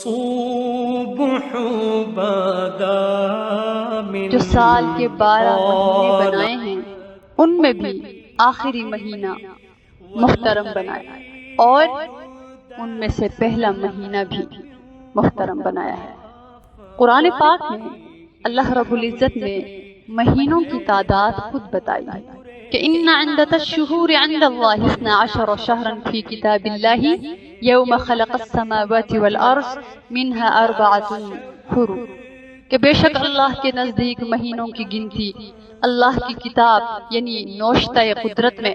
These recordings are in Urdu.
جو سال کے 12 مہینے بنائے ہیں ان میں بھی آخری مہینہ محترم بنایا اور ان میں سے پہلا مہینہ بھی محترم بنایا ہے۔ قرآن پاک میں اللہ رب العزت نے مہینوں کی تعداد خود بتائی ہے کہ ان عدۃ الشہور عند اللہ 12 شہرا فی کتاب اللہ یوم خلق السماوات والارض منها 4 حرم، کہ بے شک اللہ کے نزدیک مہینوں کی گنتی اللہ کی کتاب یعنی نوشتہ قدرت میں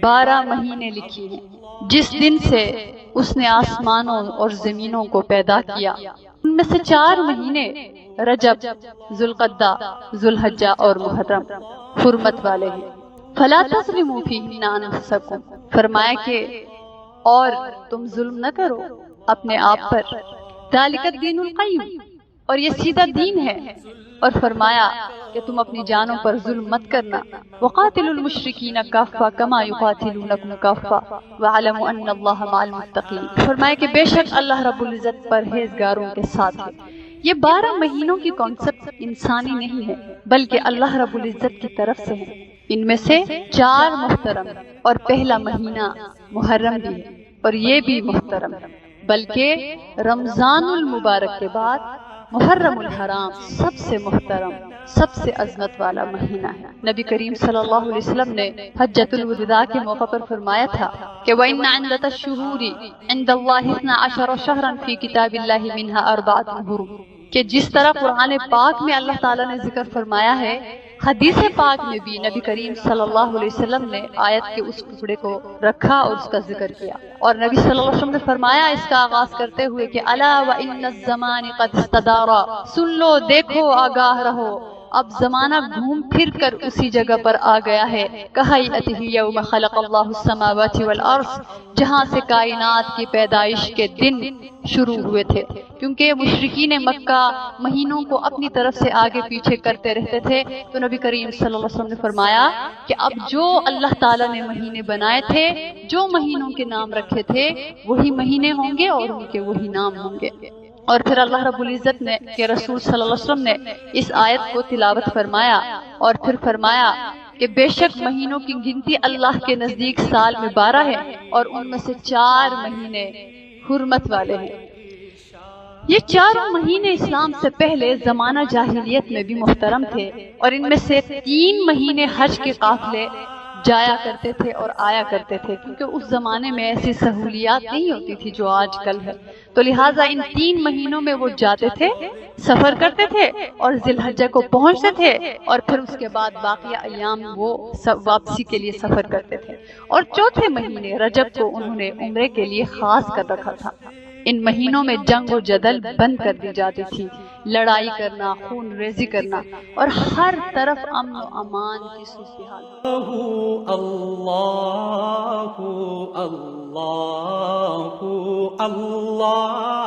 12 مہینے لکھی ہیں، جس دن سے اس نے آسمانوں اور زمینوں کو پیدا کیا۔ ان میں سے 4 مہینے رجب، ذوالقعدہ، ذوالحجہ اور محرم حرمت والے ہیں۔ فلا تظلموا فیہن انفسکم، فرمایا کہ اور تم ظلم نہ کرو اپنے آپ پر، ذالک الدین القیم، اور یہ سیدھا دین ہے، اور فرمایا کہ تم اپنی جانوں پر ظلم مت کرنا۔ وقاتلوا المشرکین کافہ کما یقاتلونکم کافہ واعلموا ان اللہ مع المتقین، فرمایا کہ بے شک اللہ رب العزت پرہیزگاروں کے ساتھ ہے۔ یہ 12 مہینوں کی کانسیپٹ انسانی نہیں ہے بلکہ اللہ رب العزت کی طرف سے ہے۔ ان میں سے 4 محترم اور پہلا مہینہ محرم بھی ہے، اور یہ بھی محترم ہے، بلکہ رمضان المبارک کے بعد محرم الحرام سب سے محترم، سب سے عظمت والا مہینہ ہے۔ نبی کریم صلی اللہ علیہ وسلم نے حجۃ الوداع کے موقع پر فرمایا تھا کہ وَإِنَّ عِدَّةَ الشُّهُورِ عِندَ اللَّهِ 12 شَهْرًا فِي كِتَابِ اللَّهِ مِنْهَا 4 حُرُمٌ، کہ جس طرح قرآن پاک میں اللہ تعالیٰ نے ذکر فرمایا ہے، حدیث پاک میں بھی نبی کریم صلی اللہ علیہ وسلم نے آیت کے اس ٹکڑے کو رکھا اور اس کا ذکر کیا، اور نبی صلی اللہ علیہ وسلم نے فرمایا اس کا آغاز کرتے ہوئے کہ الا وان الزمان قد استدار، سن لو، دیکھو، آگاہ رہو، اب زمانہ گھوم پھر کر اسی جگہ پر آ گیا ہے، کہیئتہ یوم خلق اللہ السماوات والارض، جہاں سے کائنات کی پیدائش کے دن شروع ہوئے تھے، کیونکہ مشرکین مکہ مہینوں کو اپنی طرف سے آگے پیچھے کرتے رہتے تھے، تو نبی کریم صلی اللہ علیہ وسلم نے فرمایا کہ اب جو اللہ تعالیٰ نے مہینے بنائے تھے، جو مہینوں کے نام رکھے تھے، وہی مہینے ہوں گے اور ان کے وہی نام ہوں گے۔ اور پھر اللہ رب العزت نے کہ رسول صلی اللہ علیہ وسلم نے اس آیت کو تلاوت فرمایا اور پھر فرمایا کہ بے شک مہینوں کی گنتی اللہ کے نزدیک سال میں 12 ہے، اور ان میں سے 4 مہینے حرمت والے ہیں۔ یہ 4 مہینے اسلام سے پہلے زمانہ جاہلیت میں بھی محترم تھے، اور ان میں سے 3 مہینے حج کے قافلے جایا کرتے تھے اور آیا کرتے تھے، کیونکہ اس زمانے میں ایسی سہولیات نہیں ہوتی تھی جو آج کل ہے، تو لہٰذا ان 3 مہینوں میں وہ جاتے تھے، سفر کرتے تھے اور ذی الحجہ کو پہنچتے تھے، اور پھر اس کے بعد باقی ایام وہ واپسی کے لیے سفر کرتے تھے، اور 4تھے مہینے رجب کو انہوں نے عمرے کے لیے خاص کر رکھا تھا۔ ان مہینوں میں جنگ و جدل بند کر دی جاتی تھی، لڑائی کرنا، خون ریزی کرنا، اور ہر طرف امن و امان کی صورتحال۔ اللہ اللہ اللہ